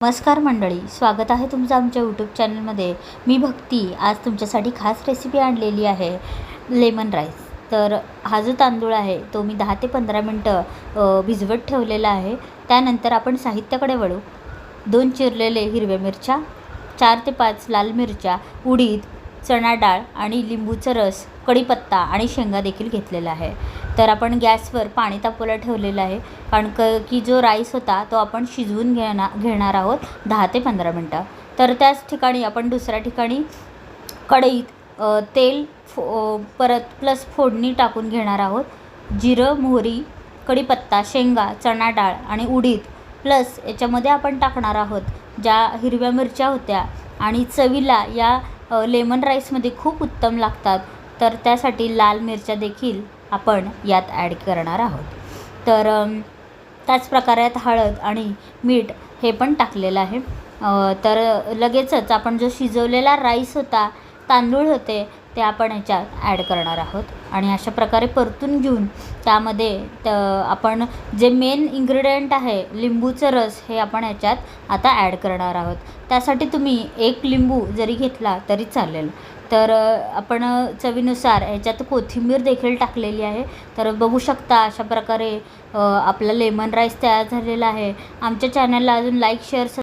नमस्कार मंडळी, स्वागत आहे तुमचं आमच्या यूट्यूब चॅनलमध्ये. मी भक्ती आज तुमच्यासाठी खास रेसिपी आणलेली आहे, लेमन राईस. तर हा जो तांदूळ आहे तो मी 10 ते 15 मिनटं भिजवत ठेवलेला आहे. त्यानंतर आपण साहित्याकडे वळू. 2 चिरलेले हिरव्या मिरच्या, 4 ते 5 लाल मिरच्या, उडीद, चणा डाळ आणि लिंबूचा रस, कढीपत्ता आणि शेंगा देखील घेतलेला आहे. तर आपण गॅसवर पाणी तापवायला ठेवलेलं आहे, कारण की जो राईस होता तो आपण शिजवून घेणार आहोत 10 ते 15 मिनटं. तर त्याच ठिकाणी आपण दुसऱ्या ठिकाणी कढईत तेल परत प्लस फोडणी टाकून घेणार आहोत. जिरं, मोहरी, कढीपत्ता, शेंगा, चणा डाळ आणि उडीद, प्लस याच्यामध्ये आपण टाकणार आहोत ज्या हिरव्या मिरच्या होत्या. आणि चवीला या लेमन राईसमध्ये खूप उत्तम लागतात, तर त्यासाठी लाल मिरच्या देखील आपण यात ॲड करणार आहोत. तर त्याच प्रकारे यात हळद आणि मीठ हे पण टाकलेलं आहे. तर लगेचच आपण जो शिजवलेला राईस होता, तांदूळ होते, ते आपण याच्यात ॲड करणार आहोत. आणि अशा प्रकारे परतून घेऊन त्यामध्ये आपण जे मेन इन्ग्रेडियंट आहे लिंबूचं रस, हे आपण याच्यात आता ॲड करणार आहोत. त्यासाठी तुम्ही 1 लिंबू जरी घेतला तरी चालेल. तर आपण चवीनुसार याच्यात कोथिंबीर देखील टाकलेली आहे. तर बघू शकता अशा प्रकारे आपला लेमन राईस तयार झालेला आहे. आमच्या चॅनलला अजून लाईक, शेअर